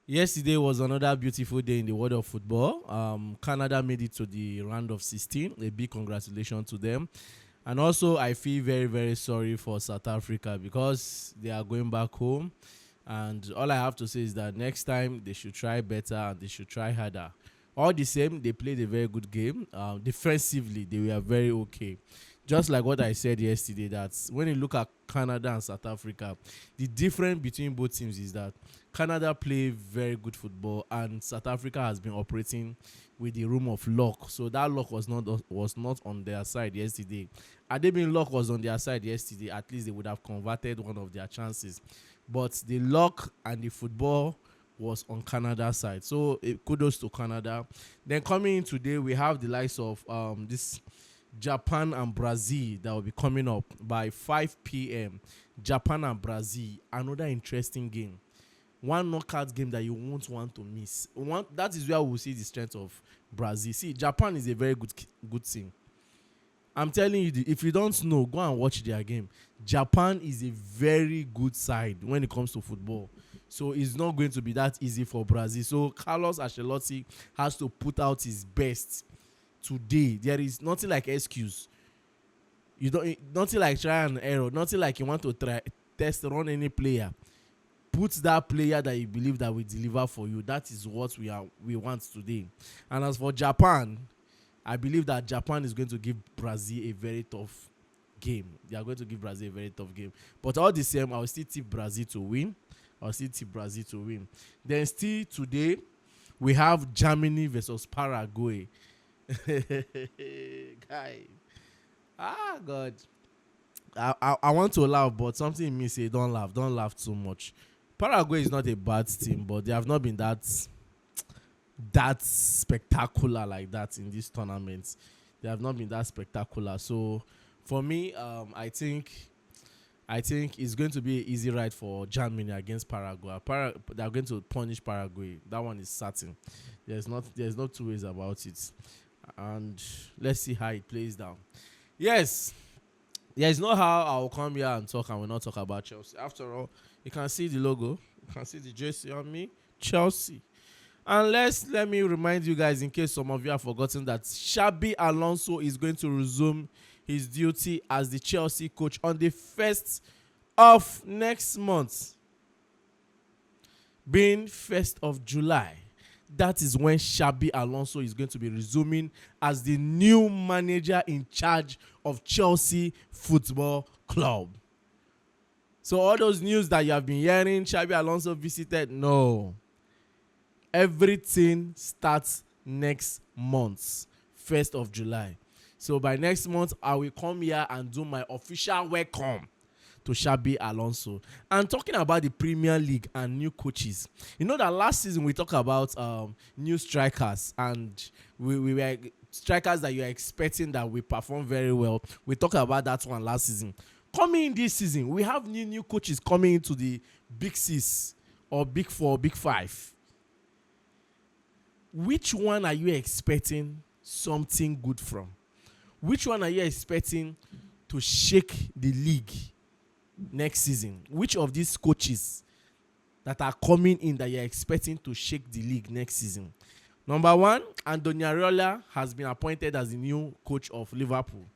Yesterday was another beautiful day in the world of football. Canada made it to the round of 16. A big congratulations to them. And also, I feel very, very sorry for South Africa because they are going back home. And all I have to say is that next time they should try better and they should try harder. All the same, they played a very good game. Defensively, they were very okay. Just like what I said yesterday, that when you look at Canada and South Africa, the difference between both teams is that Canada play very good football and South Africa has been operating with the room of luck. So that luck was not on their side yesterday. Had they been luck was on their side yesterday, at least they would have converted one of their chances. But the luck and the football was on Canada's side. So kudos to Canada. Then coming in today, we have the likes of this Japan and Brazil that will be coming up by 5 p.m. Japan and Brazil, another interesting game. One knockout game that you won't want to miss. That is where we'll see the strength of Brazil. See, Japan is a very good team. I'm telling you, if you don't know, go and watch their game. Japan is a very good side when it comes to football. So it's not going to be that easy for Brazil. So Carlos Ancelotti has to put out his best today. There is nothing like excuse. You don't nothing like try and error. Nothing like you want to run any player. Put that player that you believe that will deliver for you. That is what we want today. And as for Japan, I believe that Japan is going to give Brazil a very tough game. They are going to give Brazil a very tough game. But all the same, I will still tip Brazil to win. Then still today, we have Germany versus Paraguay. Guy. God. I want to laugh, but something in me say don't laugh. Don't laugh too much. Paraguay is not a bad team, but they have not been that spectacular like that in this tournament. They have not been that spectacular. So for me, I think it's going to be an easy ride for Germany against Paraguay. They are going to punish Paraguay. That one is certain. There's no two ways about it. And let's see how it plays down. Yes. There's no how I will come here and talk and we'll not talk about Chelsea. After all, you can see the logo. You can see the jersey on me. Chelsea. And let me remind you guys, in case some of you have forgotten, that Xabi Alonso is going to resume his duty as the Chelsea coach on the 1st of next month, being 1st of July. That is when Xabi Alonso is going to be resuming as the new manager in charge of Chelsea Football Club. So all those news that you have been hearing, Xabi Alonso visited, no. Everything starts next month, 1st of July. So by next month, I will come here and do my official welcome to Xabi Alonso. And talking about the Premier League and new coaches, you know that last season we talked about new strikers, and we were strikers that you are expecting that will perform very well. We talked about that one last season. Coming in this season, we have new coaches coming into the Big Six or Big Four, Big Five. Which one are you expecting something good from? Which one are you expecting to shake the league next season? Which of these coaches that are coming in that you're expecting to shake the league next season? Number one, Andoni Iraola has been appointed as the new coach of Liverpool.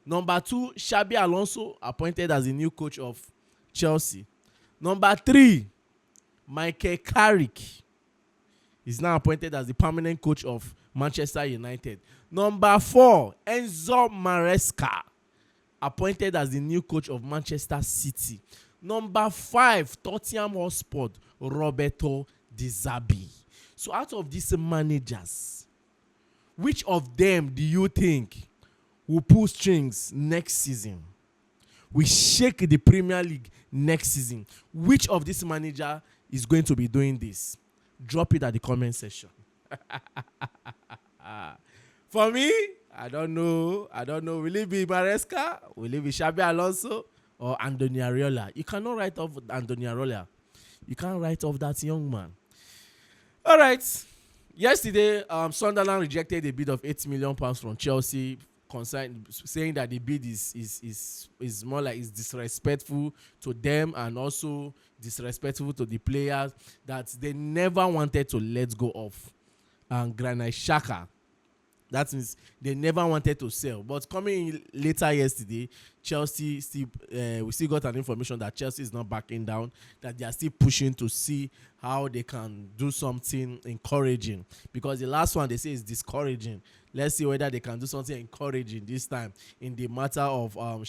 Number two, Xabi Alonso appointed as the new coach of Chelsea. Number three, Michael Carrick is now appointed as the permanent coach of Manchester United. Number four, Enzo Maresca, appointed as the new coach of Manchester City. Number five, Tottenham Hotspur, Roberto De Zerbi. So out of these managers, which of them do you think will pull strings next season? We shake the Premier League next season. Which of this manager is going to be doing this? Drop it at the comment section. For me, I don't know. Will it be Maresca? Will it be Xabi Alonso? Or Andoni Iraola? You cannot write off Andoni Iraola. You can't write off that young man. All right. Yesterday, Sunderland rejected a bid of £8 million from Chelsea concern saying that the bid is more like it's disrespectful to them and also disrespectful to the players, that they never wanted to let go of Granit Xhaka. That means they never wanted to sell. But coming in later yesterday, Chelsea still we still got an information that Chelsea is not backing down, that they are still pushing to see how they can do something encouraging. Because the last one they say is discouraging. Let's see whether they can do something encouraging this time in the matter of Granit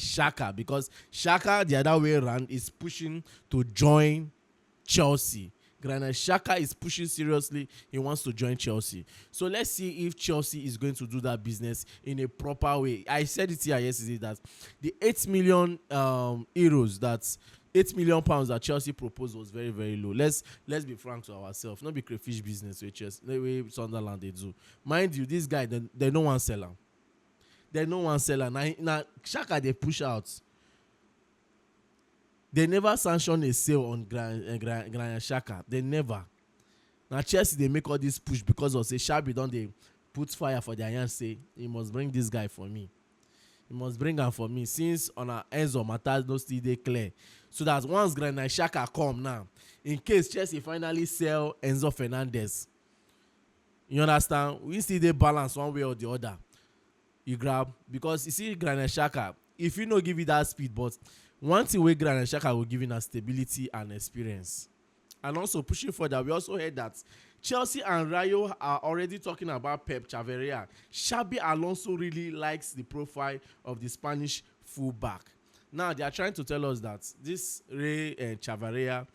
Xhaka. Because Xhaka, the other way around, is pushing to join Chelsea. Granit Xhaka is pushing seriously. He wants to join Chelsea. So let's see if Chelsea is going to do that business in a proper way. I said it here yesterday that the 8 million euros, that's 8 million pounds that Chelsea proposed was very, very low. Let's be frank to ourselves. Not be crayfish business with Chelsea. The way Sunderland they do. Mind you, this guy, they no one seller. They no one seller. Now Xhaka they push out. They never sanctioned a sale on Granit Xhaka. They never. Now Chelsea they make all this push because of say Shabby don't they put fire for their hands, say he must bring this guy for me. He must bring him for me since on our Enzo Matters no still they clear. So that once Granit Xhaka come now, in case Chelsea finally sell Enzo Fernandez, you understand? We still they balance one way or the other. You grab because you see Granit Xhaka, if you no give it that speed, but one thing wey Granit Xhaka will give you na stability and experience. And also pushing further, we also heard that Chelsea and Rayo are already talking about Pep Chavarri. Xabi Alonso really likes the profile of the Spanish fullback. Now they are trying to tell us that this Chavarri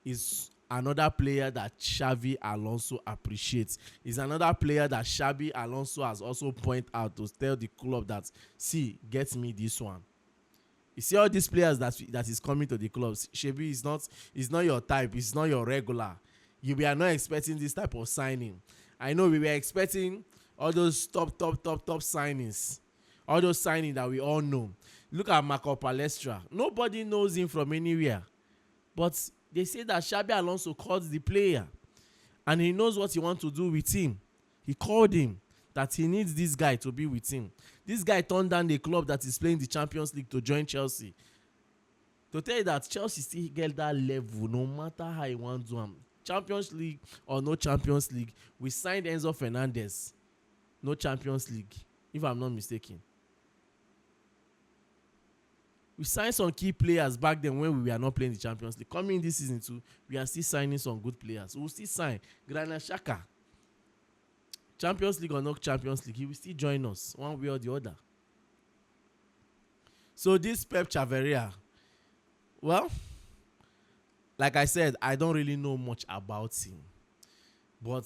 is another player that Xabi Alonso appreciates. Is another player that Xabi Alonso has also pointed out to tell the club that, see, get me this one. You see all these players that is coming to the clubs. Shebi is not your type. It's not your regular. We are not expecting this type of signing. I know we were expecting all those top signings. All those signings that we all know. Look at Marco Palestra. Nobody knows him from anywhere. But they say that Xabi Alonso called the player. And he knows what he wants to do with him. He called him. That he needs this guy to be with him. This guy turned down the club that is playing the Champions League to join Chelsea. To tell you that Chelsea still get that level no matter how he wants to. Champions League or no Champions League, we signed Enzo Fernandez. No Champions League, if I'm not mistaken. We signed some key players back then when we were not playing the Champions League. Coming this season too, we are still signing some good players. We will still sign Granit Xhaka. Champions League or no Champions League, he will still join us one way or the other. So this Pep Chavarri, well, like I said, I don't really know much about him. But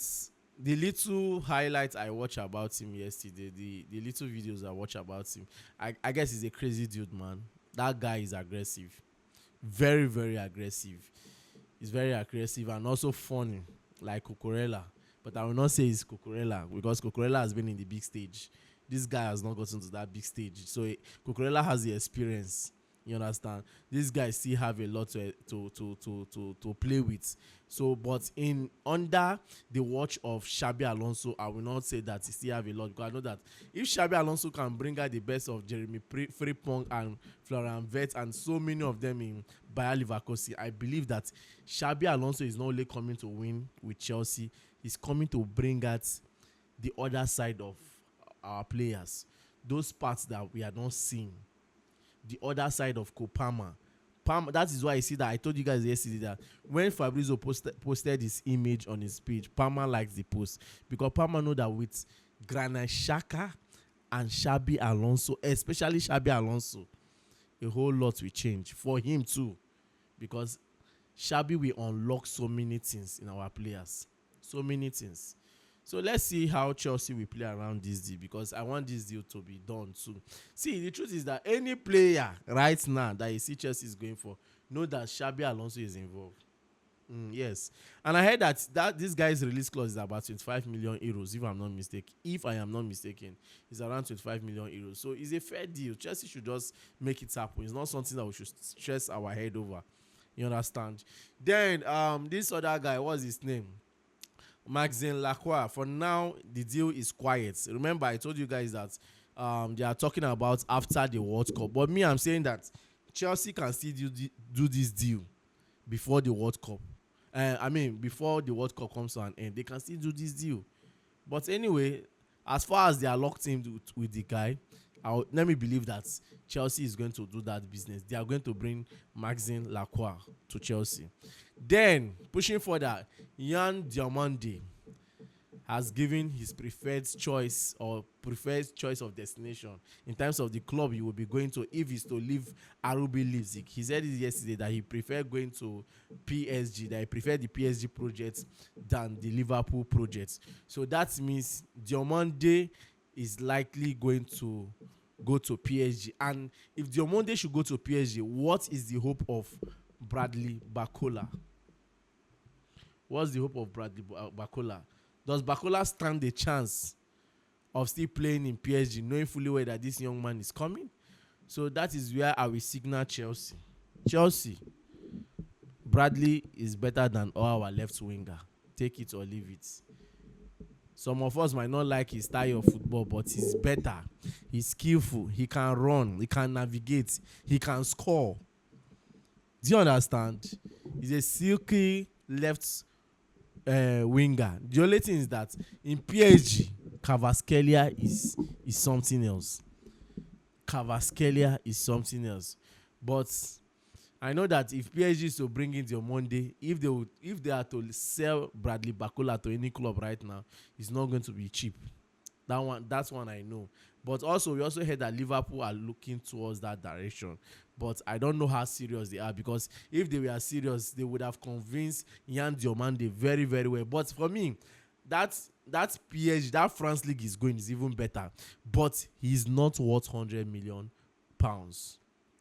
the little highlights I watched about him yesterday, the little videos I watched about him, I guess he's a crazy dude, man. That guy is aggressive. Very, very aggressive. He's very aggressive and also funny, like Cucurella. But I will not say it's Cucurella because Cucurella has been in the big stage. This guy has not gotten to that big stage. So Cucurella has the experience. You understand? These guys still have a lot to play with. So, but under the watch of Xabi Alonso, I will not say that he still have a lot, because I know that if Xabi Alonso can bring out the best of Jeremy Frimpong and Florian Wirtz and so many of them in Bayer Leverkusen, I believe that Xabi Alonso is not only coming to win with Chelsea, he's coming to bring out the other side of our players, those parts that we are not seeing. The other side of Kopama. That is why I see that I told you guys yesterday that when Fabrizio posted his image on his page, Palmer likes the post, because Palmer know that with Granit Xhaka and Xabi Alonso, especially Xabi Alonso, a whole lot will change for him too, because Xabi will unlock so many things in our players, so many things. So let's see how Chelsea will play around this deal, because I want this deal to be done soon. See, the truth is that any player right now that you see Chelsea is going for, know that Xabi Alonso is involved. Yes. And I heard that this guy's release clause is about 25 million euros, if I'm not mistaken. If I am not mistaken, it's around 25 million euros. So it's a fair deal. Chelsea should just make it happen. It's not something that we should stress our head over. You understand? Then this other guy, what's his name? Maxine Lacroix. For now, the deal is quiet. Remember, I told you guys that they are talking about after the World Cup. But me, I'm saying that Chelsea can still do this deal before the World Cup. I mean, before the World Cup comes to an end, they can still do this deal. But anyway, as far as they are locked in with the guy, let me believe that Chelsea is going to do that business. They are going to bring Maxine Lacroix to Chelsea. Then, pushing further, Yan Diomande has given his preferred choice of destination in terms of the club he will be going to if he's to leave RB Leipzig. He said it yesterday that he preferred going to PSG, that he preferred the PSG project than the Liverpool project. So that means Diomande is likely going to go to PSG. And if Diomande should go to PSG, what is the hope of Bradley Barcola? What's the hope of Bradley Barcola? Does Barcola stand a chance of still playing in PSG, knowing fully well that this young man is coming? So that is where I will signal Chelsea. Chelsea, Bradley is better than all our left winger. Take it or leave it. Some of us might not like his style of football, but he's better. He's skillful. He can run. He can navigate. He can score. Do you understand? He's a silky left winger. The only thing is that in PSG, Kvaratskhelia is something else. Kvaratskhelia is something else. But I know that if PSG is to bring in Diomande, if they are to sell Bradley Barcola to any club right now, it's not going to be cheap. That's one I know. But also, we also heard that Liverpool are looking towards that direction. But I don't know how serious they are, because if they were serious, they would have convinced Yan Diomande very, very well. But for me, that PSG, that France league is even better. But he's not worth £100 million.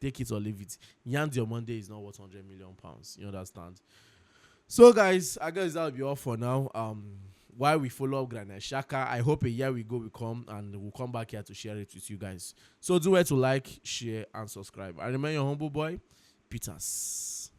Take it or leave it. Yan Diomande is not worth £100 million. You understand? So, guys, I guess that'll be all for now. While we follow up Granit Xhaka, I hope a year we come and we'll come back here to share it with you guys. So do well to like, share, and subscribe. I remain your humble boy, Peters.